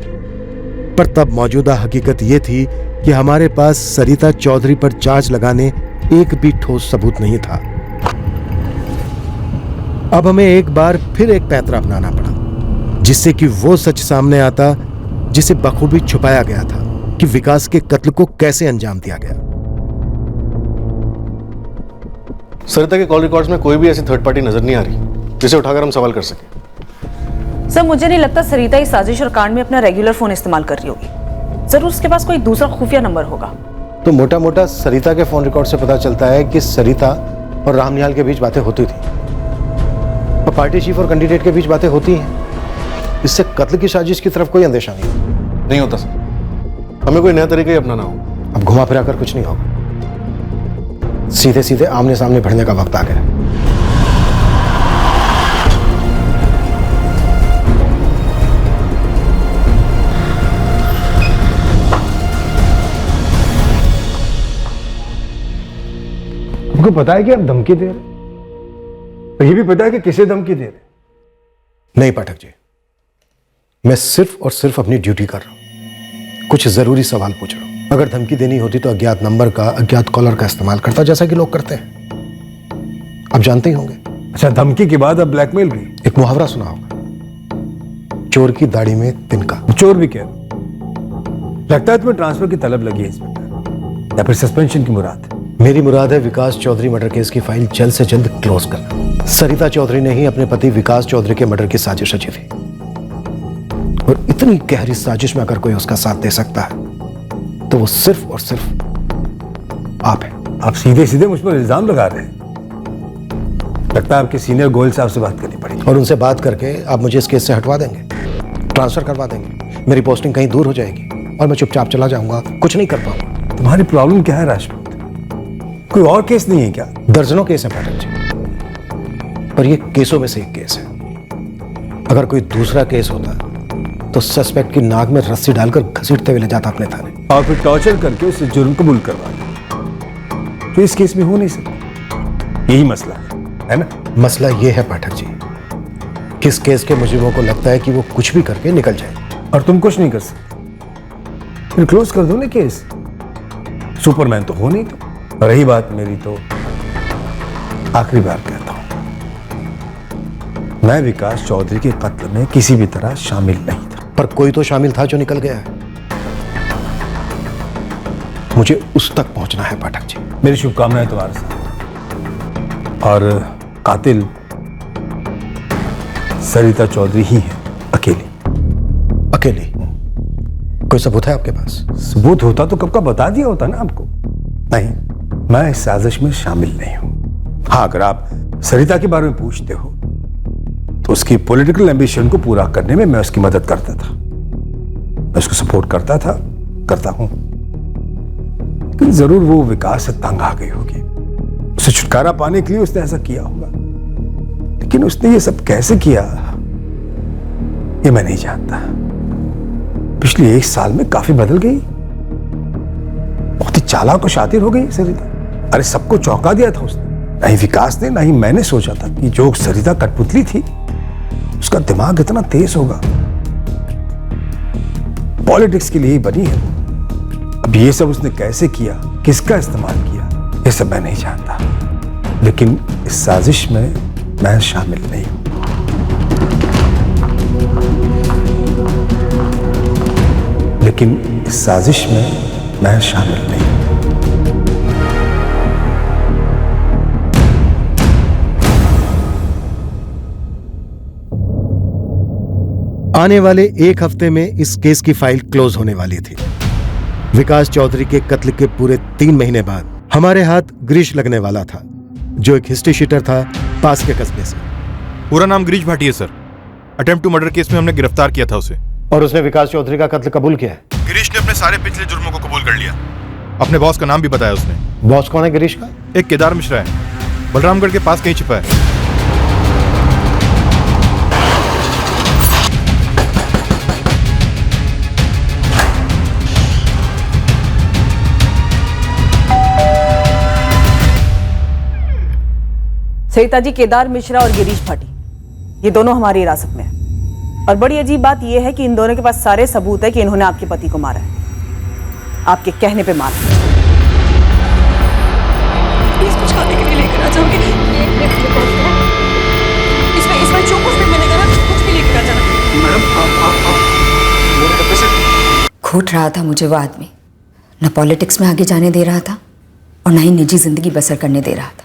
पर तब मौजूदा हकीकत यह थी कि हमारे पास सरिता चौधरी पर चार्ज लगाने एक भी ठोस सबूत नहीं था। अब हमें एक बार फिर एक पैंतरा अपनाना पड़ा, जिससे कि वो सच सामने आता जिसे बखूबी छुपाया गया था कि विकास के कत्ल को कैसे अंजाम दिया गया। सरिता के कॉल रिकॉर्ड्स में कोई भी ऐसी थर्ड पार्टी नजर नहीं आ रही जिसे उठाकर हम सवाल कर सकें। सर, मुझे नहीं लगता सरिता इस साजिश और कांड में अपना रेगुलर फोन इस्तेमाल कर रही होगी। जरूर उसके पास कोई दूसरा खुफिया नंबर होगा। तो मोटा मोटा सरिता के फोन रिकॉर्ड से पता चलता है कि सरिता और राम निहाल के बीच बातें होती थी और पार्टी चीफ और कैंडिडेट के बीच बातें होती हैं। इससे कत्ल की साजिश की तरफ कोई अंदेशा नहीं होता सर। हमें कोई नया तरीका ही अपनाना होगा। अब घुमा फिरा कर कुछ नहीं होगा, सीधे सीधे आमने सामने भिड़ने का वक्त आ गया। आपको पता है कि आप धमकी दे रहे, और ये भी पता है कि किसे धमकी दे रहे? नहीं पाठक जी, मैं सिर्फ और सिर्फ अपनी ड्यूटी कर रहा हूं, कुछ जरूरी सवाल पूछ रहा हूं। अगर धमकी देनी होती तो अज्ञात नंबर का, अज्ञात कॉलर का इस्तेमाल करता, जैसा कि लोग करते हैं। आप जानते ही होंगे। अच्छा, धमकी के बाद अब ब्लैकमेल भी? एक मुहावरा सुना होगा, चोर की दाढ़ी में तिनका। चोर भी क्या लगता है तुम्हें? ट्रांसफर की तलब लगी है इंस्पेक्टर, या फिर सस्पेंशन की मुराद? मेरी मुराद है विकास चौधरी मर्डर केस की फाइल जल्द से जल्द क्लोज करना। सरिता चौधरी ने ही अपने पति विकास चौधरी के मर्डर की साजिश रची थी, और इतनी गहरी साजिश में अगर कोई उसका साथ दे सकता है तो वो सिर्फ और सिर्फ आप हैं। आप सीधे सीधे मुझ पर इल्जाम लगा रहे हैं। लगता है आपके सीनियर गोयल साहब से बात करनी पड़ेगी। और उनसे बात करके आप मुझे इस केस से हटवा देंगे, ट्रांसफर करवा देंगे, मेरी पोस्टिंग कहीं दूर हो जाएगी और मैं चुपचाप चला जाऊंगा, कुछ नहीं कर पाऊंगा। तुम्हारी प्रॉब्लम क्या है राजपूत? कोई और केस नहीं है क्या? दर्जनों केस है पाठक जी, पर ये केसों में से एक केस है। अगर कोई दूसरा केस होता तो सस्पेक्ट की नाक में रस्सी डालकर घसीटते हुए ले जाता अपने थाने, और फिर टॉर्चर करके उसे जुर्म कबूल करवा। तो इस केस में हो नहीं सकता, यही मसला है ना? मसला ये है पाठक जी, किस केस के मुजरिमों को लगता है कि वो कुछ भी करके निकल जाए, और तुम कुछ नहीं कर सकते। फिर क्लोज कर दो ना केस, सुपरमैन तो हो नहीं तुम। रही बात मेरी, तो आखिरी बार कहता हूं, मैं विकास चौधरी के कत्ल में किसी भी तरह शामिल नहीं था। पर कोई तो शामिल था जो निकल गया है। मुझे उस तक पहुंचना है पाठक जी। मेरी शुभकामनाएं तुम्हारे साथ। और कातिल सरिता चौधरी ही है, अकेली। अकेली? कोई सबूत है आपके पास? सबूत होता तो कब का बता दिया होता ना आपको। नहीं, मैं इस साजिश में शामिल नहीं हूं। हाँ, अगर आप सरिता के बारे में पूछते हो तो उसकी पॉलिटिकल एम्बिशन को पूरा करने में मैं उसकी मदद करता था, मैं उसको सपोर्ट करता था, करता हूं। लेकिन जरूर वो विकास से तंग आ गई होगी, उसे छुटकारा पाने के लिए उसने ऐसा किया होगा। लेकिन उसने ये सब कैसे किया ये मैं नहीं जानता। पिछले 1 साल में काफी बदल गई, बहुत ही चालाक और शातिर हो गई सरिता। अरे सबको चौंका दिया था उसने। नहीं विकास ने, नहीं मैंने सोचा था कि जो सरिता कठपुतली थी उसका दिमाग इतना तेज होगा। पॉलिटिक्स के लिए ही बनी है। अब ये सब उसने कैसे किया, किसका इस्तेमाल किया, ये सब मैं नहीं जानता। लेकिन इस साजिश में मैं शामिल नहीं हूं। लेकिन इस साजिश में मैं शामिल नहीं हूं। आने वाले 1 हफ्ते में इस केस की फाइल क्लोज होने वाली थी। विकास चौधरी के कत्ल के पूरे 3 महीने बाद हमारे हाथ गिरीश लगने वाला था, जो एक हिस्ट्री शीटर था पास के कस्बे से। पूरा नाम गिरीश भाटी है sir. Attempt to murder case में हमने गिरफ्तार किया था उसे। और उसने विकास चौधरी का कत्ल कबूल किया है। गिरीश ने अपने सारे पिछले जुर्मों को कबूल कर लिया। अपने बॉस का नाम भी बताया उसने। बॉस कौन है गिरीश का? एक केदार मिश्रा है, बलरामगढ़ के पास कहीं छिपा है। सरिता जी, केदार मिश्रा और गिरीश भाटी, ये दोनों हमारी हिरासत में है। और बड़ी अजीब बात यह है कि इन दोनों के पास सारे सबूत है कि इन्होंने आपके पति को मारा है, आपके कहने पे मारा। प्लीज कुछ खाने के लिए लेकर आ जाओगे। इसमें जो कुछ भी मिलेगा ना, कुछ भी लेकर आ जाना। मैडम घूट रहा था मुझे वो आदमी, न पॉलिटिक्स में आगे जाने दे रहा था और न ही निजी जिंदगी बसर करने दे रहा था।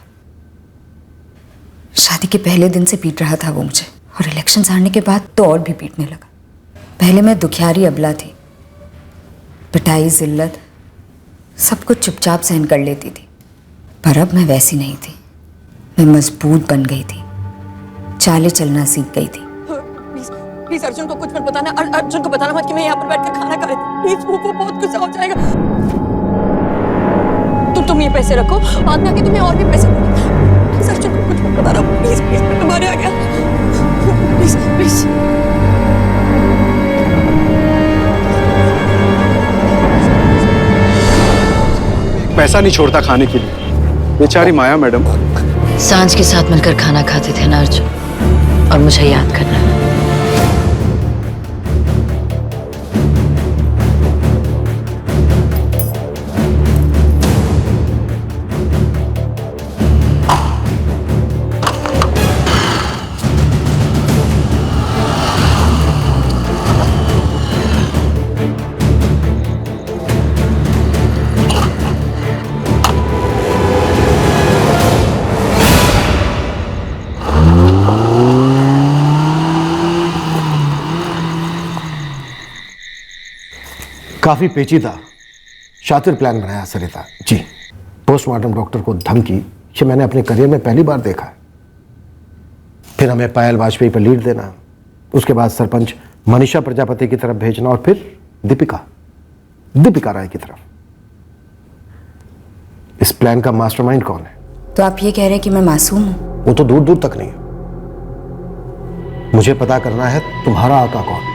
शादी के पहले दिन से पीट रहा था वो मुझे, और इलेक्शन हारने के बाद तो और भी पीटने लगा। पहले मैं दुखियारी अबला थी, पिटाई जिल्लत सब कुछ चुपचाप सहन कर लेती थी, पर अब मैं वैसी नहीं थी। मैं मजबूत बन गई थी, चाले चलना सीख गई थी। प्लीज अर्जुन को कुछ मत बताना। अर्जुन को बताना मत कि मैं यहाँ पर बैठकर खाना खा रही थी। प्लीज वो बहुत गुस्सा हो जाएगा। तुम ये पैसे रखो, बाद में आके तुम्हें और भी पैसे दूंगी। प्लीज अर्जुन को कुछ मत बताना। प्लीज प्लीज, मैं तुम्हारे आ गया। Please please. पैसा नहीं छोड़ता खाने के लिए, बेचारी माया मैडम। सांझ के साथ मिलकर खाना खाते थे ना अर्जुन, और मुझे याद करना। काफी पेचीदा शातिर प्लान बनाया सरिता जी। पोस्टमार्टम डॉक्टर को धमकी, ये मैंने अपने करियर में पहली बार देखा है। फिर हमें पायल वाजपेयी पर लीड देना, उसके बाद सरपंच मनीषा प्रजापति की तरफ भेजना, और फिर दीपिका राय की तरफ। इस प्लान का मास्टरमाइंड कौन है? तो आप ये कह रहे हैं कि मैं मासूम हूं? वो तो दूर दूर तक नहीं है। मुझे पता करना है तुम्हारा आका कौन है,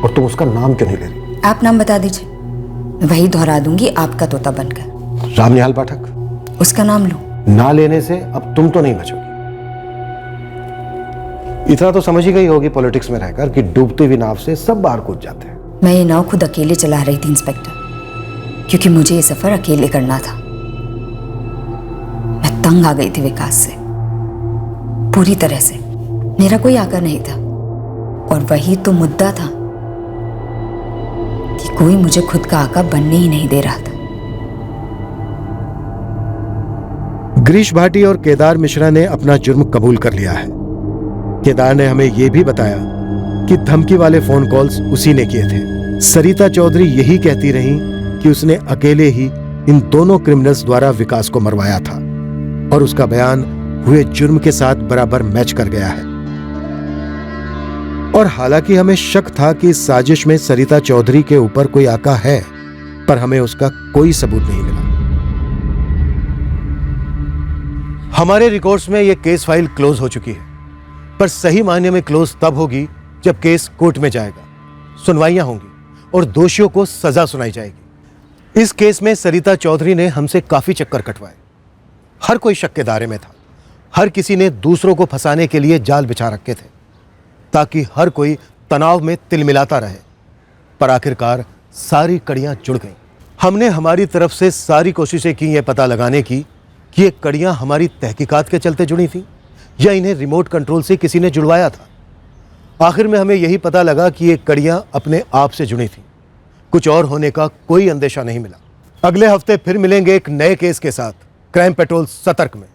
और तुम उसका नाम क्यों नहीं ले रही? आप नाम बता दीजिए, मैं वही दोहरा दूंगी आपका तोता बनकर। रामनिहाल पाठक। उसका नाम लो। ना लेने से अब तुम तो नहीं बचोगी। इतना तो समझ ही गई होगी पॉलिटिक्स में रहकर कि डूबती हुई नाव से सब बाहर कूद जाते हैं। मैं ये नाव खुद अकेले चला रही थी इंस्पेक्टर, क्योंकि मुझे ये सफर अकेले करना था। मैं तंग आ गई थी विकास से, पूरी तरह से। मेरा कोई आका नहीं था, और वही तो मुद्दा था कि कोई मुझे खुद का आका बनने ही नहीं दे रहा था। गिरीश भाटी और केदार मिश्रा ने अपना जुर्म कबूल कर लिया है। केदार ने हमें यह भी बताया कि धमकी वाले फोन कॉल्स उसी ने किए थे। सरिता चौधरी यही कहती रही कि उसने अकेले ही इन दोनों क्रिमिनल्स द्वारा विकास को मरवाया था, और उसका बयान हुए जुर्म के साथ बराबर मैच कर गया है। और हालांकि हमें शक था कि इस साजिश में सरिता चौधरी के ऊपर कोई आका है, पर हमें उसका कोई सबूत नहीं मिला। हमारे रिकॉर्ड्स में यह केस फाइल क्लोज हो चुकी है, पर सही मायने में क्लोज तब होगी जब केस कोर्ट में जाएगा, सुनवाइयां होंगी और दोषियों को सजा सुनाई जाएगी। इस केस में सरिता चौधरी ने हमसे काफी चक्कर कटवाए। हर कोई शक के दायरे में था, हर किसी ने दूसरों को फंसाने के लिए जाल बिछा रखे थे, ताकि हर कोई तनाव में तिलमिलाता रहे। पर आखिरकार सारी कड़ियां जुड़ गईं। हमने हमारी तरफ से सारी कोशिशें की यह पता लगाने की कि ये कड़ियां हमारी तहकीकात के चलते जुड़ी थी या इन्हें रिमोट कंट्रोल से किसी ने जुड़वाया था। आखिर में हमें यही पता लगा कि ये कड़ियां अपने आप से जुड़ी थीं। कुछ और होने का कोई अंदेशा नहीं मिला। अगले हफ्ते फिर मिलेंगे एक नए केस के साथ। क्राइम पेट्रोल सतर्क में।